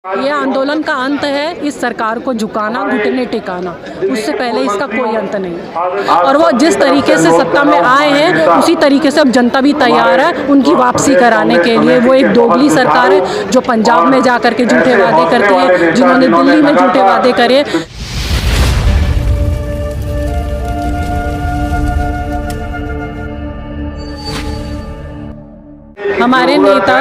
ये आंदोलन का अंत है इस सरकार को झुकाना, घुटने टिकाना। उससे पहले इसका कोई अंत नहीं। और वो जिस तरीके से सत्ता में आए हैं उसी तरीके से अब जनता भी तैयार है उनकी वापसी कराने के लिए। वो एक दोगली सरकार है जो पंजाब में जा करके झूठे वादे करती है, जिन्होंने दिल्ली में झूठे वादे करे। हमारे नेता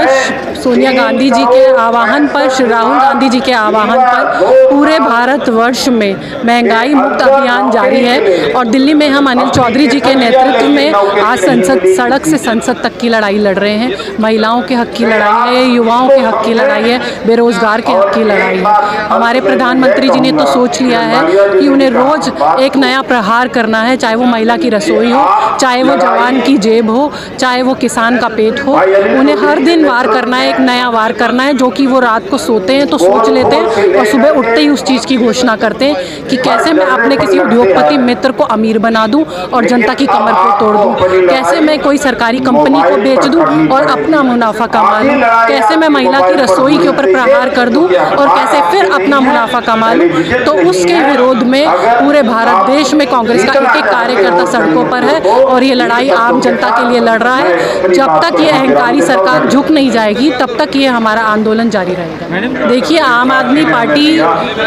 सोनिया गांधी जी के आह्वान पर, श्री राहुल गांधी जी के आह्वान पर पूरे भारतवर्ष में महंगाई मुक्त अभियान जारी है। और दिल्ली में हम अनिल चौधरी जी के नेतृत्व में आज संसद, सड़क से संसद तक की लड़ाई लड़ रहे हैं। महिलाओं के हक की लड़ाई है, युवाओं के हक की लड़ाई है, बेरोजगार के हक की लड़ाई है। हमारे प्रधानमंत्री जी ने तो सोच लिया है कि उन्हें रोज एक नया प्रहार करना है, चाहे वो महिला की रसोई हो, चाहे वो जवान की जेब हो, चाहे वो किसान का पेट हो। उन्हें हर दिन वार करना है, एक नया वार करना है, जो कि वो रात को सोते हैं तो सोच लेते हैं और सुबह उठते ही उस चीज़ की घोषणा करते हैं कि कैसे मैं अपने किसी उद्योगपति मित्र को अमीर बना दूं और जनता की कमर को तोड़ दूं, कैसे मैं कोई सरकारी कंपनी को बेच दूं और अपना मुनाफा कमा लूं, कैसे मैं महिला की रसोई के ऊपर प्रहार कर दूं और कैसे फिर अपना मुनाफा कमा लूं। तो उसके विरोध में पूरे भारत देश में कांग्रेस का एक एक कार्यकर्ता सड़कों पर है और ये लड़ाई आम जनता के लिए लड़ रहा है। जब तक ये अहंकारी सरकार झुक नहीं जाएगी तब तक ये हमारा आंदोलन जारी रहेगा। देखिए, आम आदमी पार्टी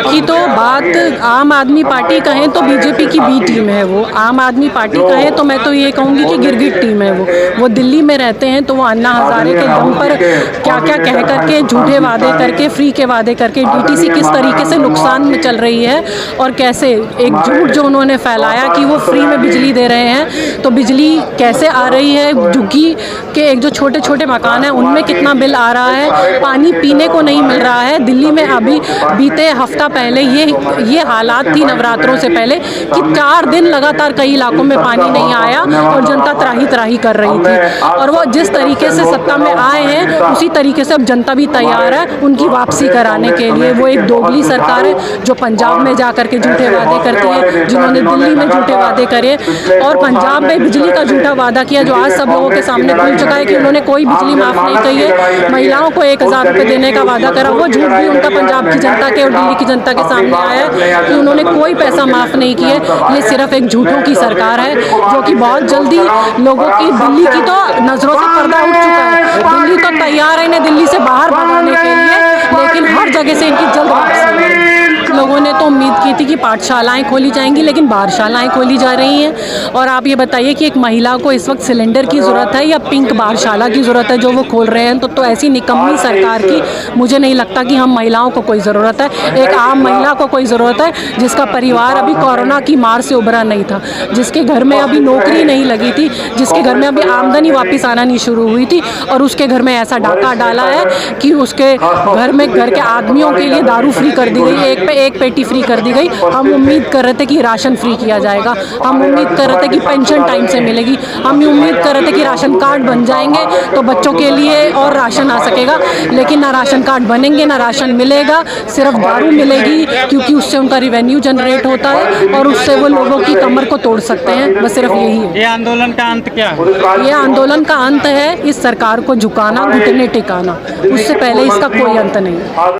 की तो बात, आम आदमी पार्टी कहें तो बीजेपी की बी टीम है वो। आम आदमी पार्टी कहें तो मैं तो ये कहूँगी कि गिरगिट टीम है वो दिल्ली में रहते हैं तो वो अन्ना हजारे के दम पर क्या क्या कह करके, झूठे वादे करके, फ्री के वादे करके डीटीसी किस तरीके से नुकसान में चल रही है और कैसे एक झूठ जो उन्होंने फैलाया कि वो फ्री में बिजली दे रहे हैं, तो बिजली कैसे आ रही है, झुग्गी के एक जो छोटे छोटे मकान हैं उनमें कितना बिल आ रहा है, पानी पीने को नहीं मिल रहा है। दिल्ली में अभी बीते हफ्ता पहले ये हालात थी नवरात्रों से पहले कि 4 दिन लगातार कई इलाकों में पानी नहीं आया और जनता त्राही त्राही कर रही थी। और वो जिस तरीके से सत्ता में आए हैं उसी तरीके से अब जनता भी तैयार है उनकी वापसी कराने के लिए। वो एक दोगली सरकार है जो पंजाब में जा करके झूठे वादे करती है, जिन्होंने दिल्ली में झूठे वादे करे और पंजाब में बिजली का झूठा वादा किया जो आज सब लोगों के सामने खुल चुका है कि उन्होंने कोई बिजली माफ नहीं कही है। महिलाओं को 1000 रुपये देने का वादा करा, वो झूठ भी उनका पंजाब की जनता के और दिल्ली की जनता के सामने आया है कि उन्होंने कोई पैसा माफ नहीं किया है। ये सिर्फ एक झूठों की सरकार है जो कि बहुत जल्दी लोगों की, दिल्ली की तो नजरों से पर्दा उठ चुका है। दिल्ली तो तैयार है इन्हें दिल्ली से बाहर भगाने के लिए, लेकिन हर जगह से इनकी जल्द वापसी। लोगों ने तो उम्मीद की थी कि पाठशालाएं खोली जाएंगी, लेकिन बारशालाएं खोली जा रही हैं। और आप ये बताइए कि एक महिला को इस वक्त सिलेंडर की ज़रूरत है या पिंक बारशाला की ज़रूरत है जो वो खोल रहे हैं। तो ऐसी निकम्मी सरकार की मुझे नहीं लगता कि हम महिलाओं को कोई ज़रूरत है। एक आम महिला को कोई ज़रूरत है जिसका परिवार अभी कोरोना की मार से उभरा नहीं था, जिसके घर में अभी नौकरी नहीं लगी थी, जिसके घर में अभी आमदनी वापस आना नहीं शुरू हुई थी और उसके घर में ऐसा डाका डाला है कि उसके घर में, घर के आदमियों के लिए दारू फ्री कर दी गई, एक पेटी फ्री कर दी गई। हम उम्मीद कर रहे थे कि राशन फ्री किया जाएगा, हम उम्मीद कर रहे थे कि पेंशन टाइम से मिलेगी, हम उम्मीद कर रहे थे कि राशन कार्ड बन जाएंगे तो बच्चों के लिए और राशन आ सकेगा। लेकिन ना राशन कार्ड बनेंगे, ना राशन मिलेगा, सिर्फ दारू मिलेगी क्योंकि उससे उनका रिवेन्यू जनरेट होता है और उससे वो लोगों की कमर को तोड़ सकते हैं। बस सिर्फ यही है। ये आंदोलन का अंत क्या है? ये आंदोलन का अंत है इस सरकार को झुकाना, घुटने टिकाना। उससे पहले इसका कोई अंत नहीं।